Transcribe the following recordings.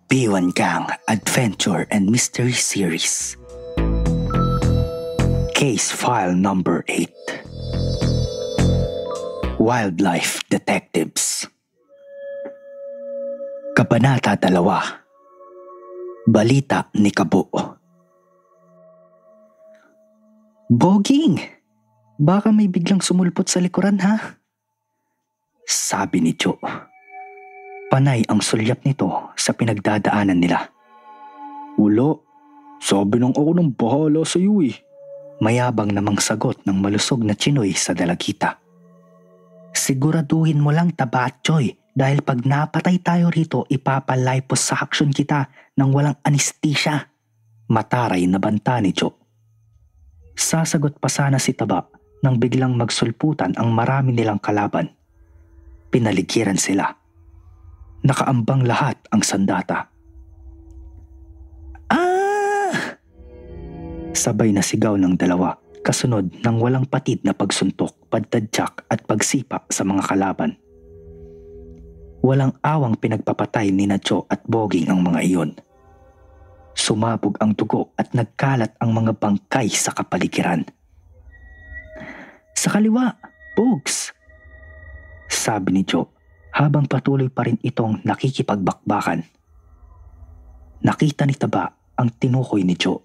B1 Gang Adventure and Mystery Series. Case File Number 8. Wildlife Detectives. Kabanata 2. Balita ni Kabo. Boging! Baka may biglang sumulpot sa likuran ha? Sabi ni Joe. Panay ang sulyap nito sa pinagdadaanan nila. Wala. Sabi ng ako ng bahala sa iyo eh. Mayabang namang sagot ng malusog na Chinoy sa dalagita. Siguraduhin mo lang taba at Choy dahil pag napatay tayo rito ipapaliposuction kita ng walang anesthesia. Mataray na banta ni Joe. Sasagot pa sana si Taba nang biglang magsulputan ang marami nilang kalaban. Pinaligiran sila. Nakaambang lahat ang sandata. Ah! Sabay na sigaw ng dalawa, kasunod ng walang patid na pagsuntok, pagtadyak at pagsipa sa mga kalaban. Walang awang pinagpapatay ni Nacho at Boging ang mga iyon. Sumabog ang dugo at nagkalat ang mga bangkay sa kapaligiran. Sa kaliwa, Bogs! Sabi ni Joe habang patuloy pa rin itong nakikipagbakbakan. Nakita ni Taba ang tinukoy ni Joe.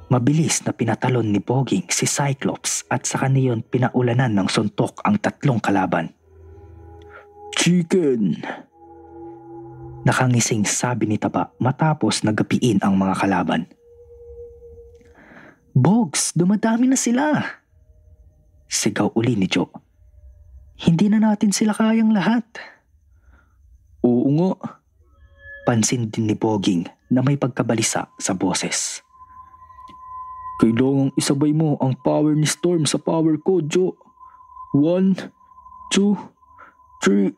Mabilis na pinatalon ni Boging si Cyclops at sa kaniyon pinaulanan ng suntok ang tatlong kalaban. Chicken! Nakangising sabi ni Taba matapos nagapiin ang mga kalaban. Bogs, dumadami na sila! Sigaw uli ni Joe. Hindi na natin sila kayang lahat. Oo nga. Pansin din ni Boging na may pagkabalisa sa boses. Kailangang isabay mo ang power ni Storm sa power ko, Joe. 1, 2, 3.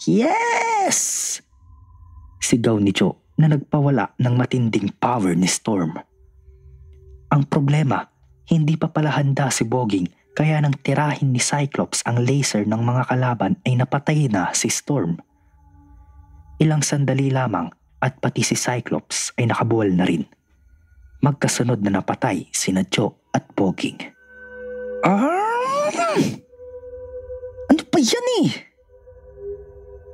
Yes! Sigaw ni Joe na nagpawala ng matinding power ni Storm. Ang problema, hindi pa pala handa si Boging kaya nang tirahin ni Cyclops ang laser ng mga kalaban ay napatay na si Storm. Ilang sandali lamang at pati si Cyclops ay nakabuwal na rin. Magkasunod na napatay sina Joe at Boging. Ano pa yan eh?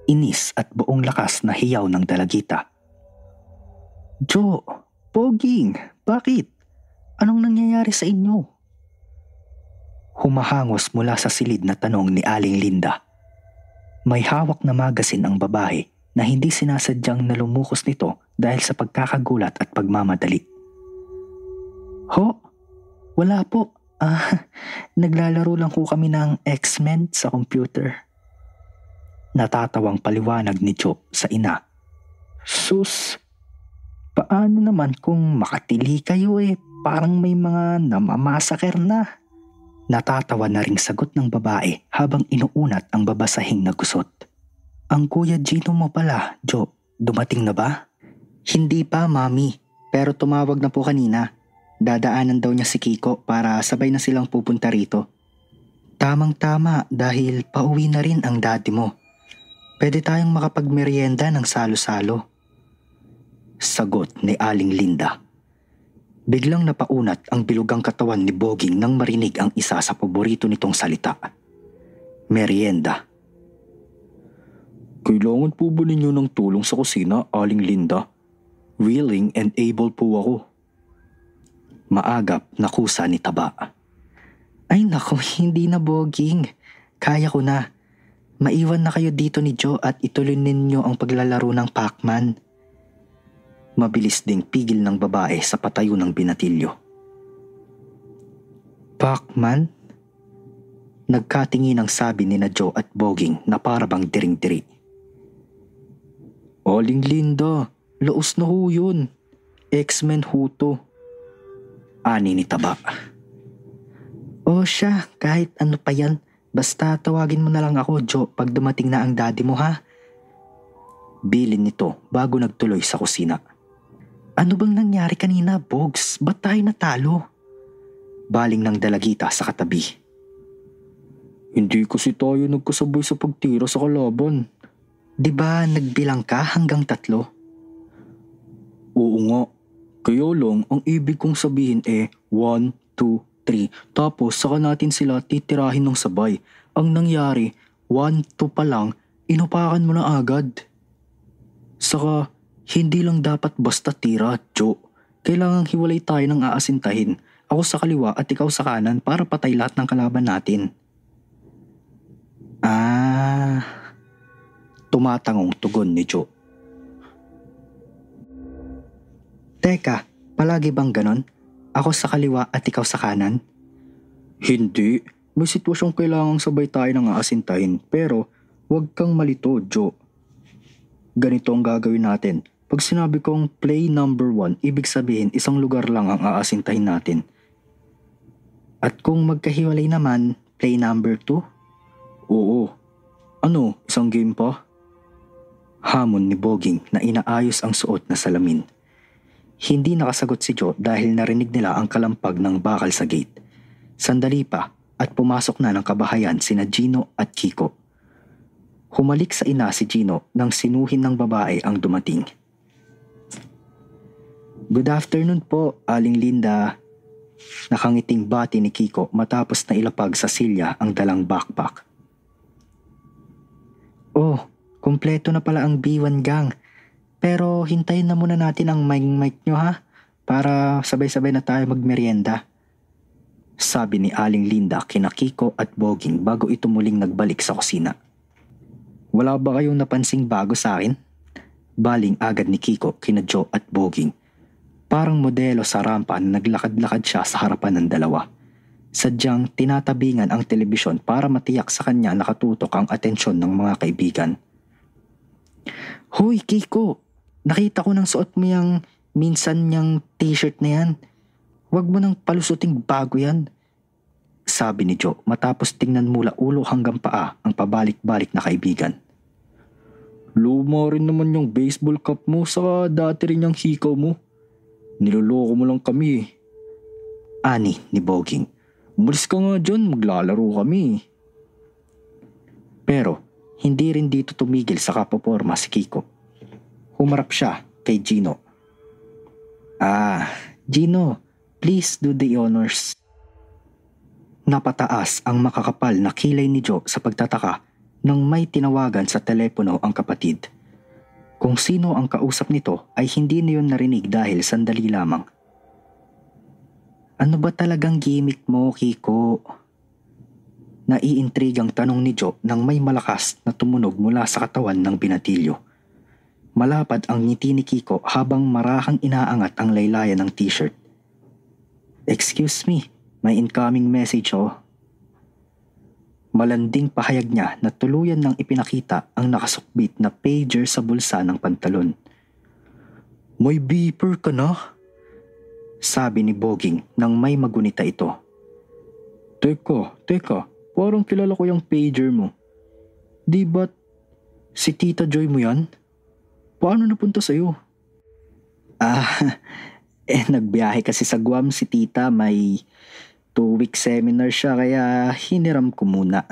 Inis at buong lakas na hiyaw ng dalagita. Joe, Boging, bakit? Anong nangyayari sa inyo? Humahangos mula sa silid na tanong ni Aling Linda. May hawak na magasin ang babae na hindi sinasadyang nalumukos nito dahil sa pagkakagulat at pagmamadali. Ho? Wala po. Naglalaro lang ko kami ng X-Men sa computer. Natatawang paliwanag ni Joe sa ina. Sus, paano naman kung makatili kayo parang may mga namamasaker na? Natatawa na ring sagot ng babae habang inuunat ang babasahing na gusot. Ang Kuya Gino mo pala, Joe, dumating na ba? Hindi pa, Mami, pero tumawag na po kanina. Dadaanan daw niya si Kiko para sabay na silang pupunta rito. Tamang-tama dahil pauwi na rin ang daddy mo. Pwede tayong makapagmeryenda ng salo-salo. Sagot ni Aling Linda. Biglang napaunat ang bilugang katawan ni Boging nang marinig ang isa sa paborito nitong salita. Merienda. Kailangan po ba ninyo ng tulong sa kusina, Aling Linda? Willing and able po ako. Maagap na kusa ni Taba. Ay naku, hindi na Boging. Kaya ko na. Maiwan na kayo dito ni Joe at ituloy ninyo ang paglalaro ng Pac-Man. Mabilis ding pigil ng babae sa patayo ng binatilyo. Pac-Man? Nagkatingin ang sabi ni na Joe at Boging na parabang diring-diri. Aling Linda, laos na ho yun. X-Men ho to. Ani ni Taba. O siya, kahit ano pa yan, basta tawagin mo na lang ako, Joe, pag dumating na ang daddy mo ha. Bilin nito bago nagtuloy sa kusina. Ano bang nangyari kanina, Bogs? Ba't tayo natalo? Baling ng dalagita sa katabi. Hindi kasi tayo nagkasabay sa pagtira sa kalaban. Di ba nagbilang ka hanggang 3? Oo nga. Kaya lang, ang ibig kong sabihin 1, 2, 3. Tapos saka natin sila titirahin ng sabay. Ang nangyari, 1, 2 pa lang, inupakan mo na agad. Saka, hindi lang dapat basta tira, Jo. Kailangang hiwalay tayo ng aasintahin. Ako sa kaliwa at ikaw sa kanan para patay lahat ng kalaban natin. Tumatangong tugon ni Jo. Teka, palagi bang ganon? Ako sa kaliwa at ikaw sa kanan? Hindi. May sitwasyong kailangang sabay tayo ng aasintahin pero huwag kang malito, Jo. Ganito ang gagawin natin. Pag sinabi kong play number 1, ibig sabihin isang lugar lang ang aasintahin natin. At kung magkahiwalay naman, play number 2? Oo. Ano, isang game pa? Hamon ni Boging na inaayos ang suot na salamin. Hindi nakasagot si Jo dahil narinig nila ang kalampag ng bakal sa gate. Sandali pa at pumasok na ng kabahayan sina Gino at Kiko. Humalik sa ina si Gino nang sinuhin ng babae ang dumating. Good afternoon po, Aling Linda. Nakangiting bati ni Kiko matapos na ilapag sa silya ang dalang backpack. Oh, kumpleto na pala ang B1 gang. Pero hintayin na muna natin ang mic nyo ha, para sabay-sabay na tayo magmerienda. Sabi ni Aling Linda kina Kiko at Boging bago ito muling nagbalik sa kusina. Wala ba kayong napansing bago sa akin? Baling agad ni Kiko kina Jo at Boging. Parang modelo sa rampa na naglakad-lakad siya sa harapan ng dalawa. Sadyang tinatabingan ang telebisyon para matiyak sa kanya nakatutok ang atensyon ng mga kaibigan. Hoy Kiko, nakita ko ng suot mo yung minsan niyang t-shirt na yan. Huwag mo nang palusuting bago yan. Sabi ni Jo matapos tingnan mula ulo hanggang paa ang pabalik-balik na kaibigan. Luma rin naman yung baseball cap mo saka dati rin yung hikaw mo. Niloloko mo lang kami. Ani ni Boging. Umalis ka nga dyan, maglalaro kami. Pero hindi rin dito tumigil sa kapoporma si Kiko. Humarap siya kay Gino. Gino, please do the honors. Napataas ang makakapal na kilay ni Jo sa pagtataka nang may tinawagan sa telepono ang kapatid. Kung sino ang kausap nito ay hindi niyon narinig dahil sandali lamang. Ano ba talagang gimmick mo, Kiko? Naiintrigang tanong ni Jo nang may malakas na tumunog mula sa katawan ng binatilyo. Malapad ang ngiti ni Kiko habang marahang inaangat ang laylayan ng t-shirt. Excuse me, may incoming message oh. Malanding pahayag niya na tuluyan nang ipinakita ang nakasukbit na pager sa bulsa ng pantalon. May beeper ka na? Sabi ni Boging nang may magunita ito. Teka, parang kilala ko yung pager mo. Di ba't si Tita Joy mo yan? Paano napunta sa'yo? Nagbiyahe kasi sa Guam si Tita, may 2-week seminar siya kaya hiniram ko muna.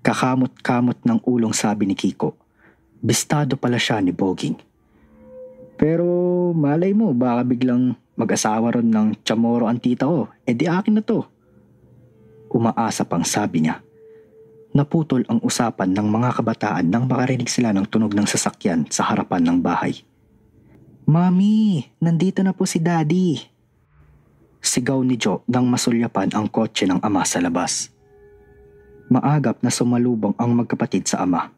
Kakamot-kamot ng ulong sabi ni Kiko. Bistado pala siya ni Boging. Pero malay mo baka biglang mag-asawa ron ng chamorro ang tita ko, di akin na to. Umaasa pang sabi niya. Naputol ang usapan ng mga kabataan nang makarinig sila ng tunog ng sasakyan sa harapan ng bahay. Mami, nandito na po si Daddy. Sigaw ni Jo nang masulyapan ang kotse ng ama sa labas. Maagap na sumalubong ang magkapatid sa ama.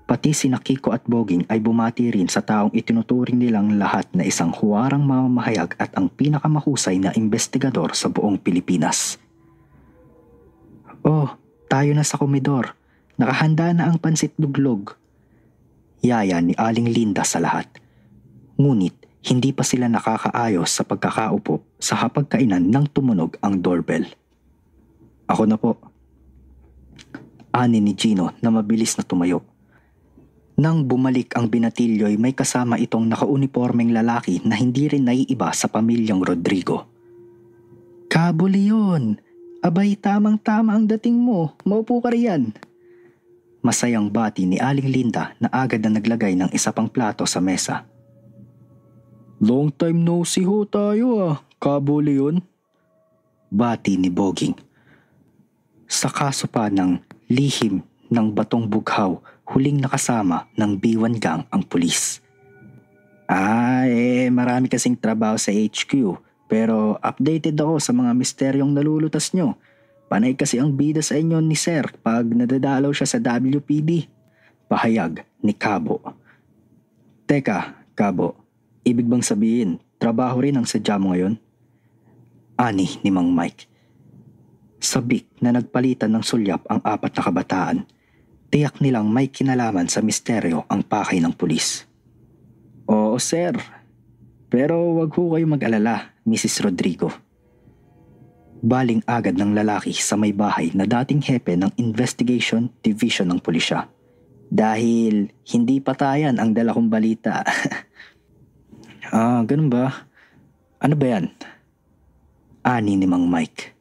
Pati sina Kiko at Boging ay bumati rin sa taong itinuturing nilang lahat na isang huwarang mamamahayag at ang pinakamahusay na investigador sa buong Pilipinas. Oh, tayo na sa komedor. Nakahanda na ang pansit luglog. Yaya ni Aling Linda sa lahat. Ngunit hindi pa sila nakakaayos sa pagkakaupo sa hapagkainan nang tumunog ang doorbell. Ako na po. Ani ni Gino na mabilis na tumayo. Nang bumalik ang binatilyo'y may kasama itong nakaunipormeng lalaki na hindi rin naiiba sa pamilyang Rodrigo. Kabuli yun! Abay, tamang-tama ang dating mo. Maupo ka riyan. Masayang bati ni Aling Linda na agad na naglagay ng isa pang plato sa mesa. Long time no see ho tayo Cabo Leon. Bati ni Boging. Sa kaso pa ng lihim ng batong bughaw, huling nakasama ng B1 gang ang pulis. Marami kasing trabaho sa HQ, pero updated ako sa mga misteryong nalulutas nyo. Panay kasi ang bida sa inyo ni Sir pag nadadalaw siya sa WPD. Pahayag ni Cabo. Teka, Cabo, ibig bang sabihin, trabaho rin ang sadya mo ngayon? Ani ni Mang Mike. Sabik na nagpalitan ng sulyap ang 4 na kabataan. Tiyak nilang may kinalaman sa misteryo ang pakay ng pulis. Oo, sir. Pero wag ho kayo mag-alala, Mrs. Rodrigo. Baling agad ng lalaki sa may bahay na dating hepe ng Investigation Division ng pulisya. Dahil hindi patayan ang dala kong balita. Ganun ba? Ano ba yan? Ani ni Mang Mike.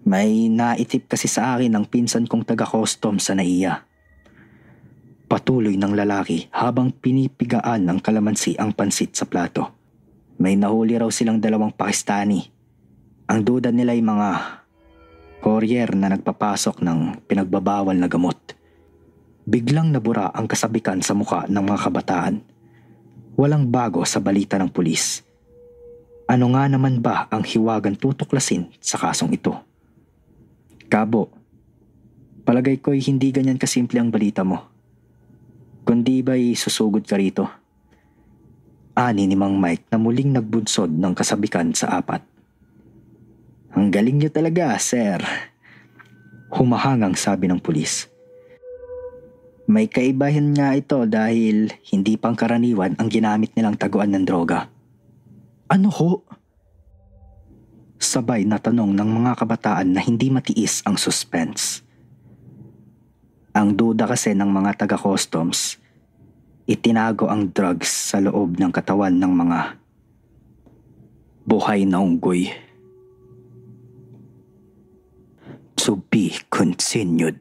May naitip kasi sa akin ng pinsan kong taga-custom sa NAIA. Patuloy ng lalaki habang pinipigaan ng kalamansi ang pansit sa plato. May nahuli raw silang 2 Pakistani. Ang duda nila ay mga courier na nagpapasok ng pinagbabawal na gamot. Biglang nabura ang kasabikan sa muka ng mga kabataan. Walang bago sa balita ng pulis. Ano nga naman ba ang hiwagang tutuklasin sa kasong ito? Cabo, palagay ko'y hindi ganyan kasimple ang balita mo. Kundi ba'y susugod ka rito? Ani ni Mang Mike na muling nagbunsod ng kasabikan sa 4. Ang galing niyo talaga, sir. Humahangang sabi ng pulis. May kaibahan nga ito dahil hindi pangkaraniwan ang ginamit nilang taguan ng droga. Ano ho? Sabay na tanong ng mga kabataan na hindi matiis ang suspense. Ang duda kasi ng mga taga-customs, itinago ang drugs sa loob ng katawan ng mga buhay na unggoy. To be continued.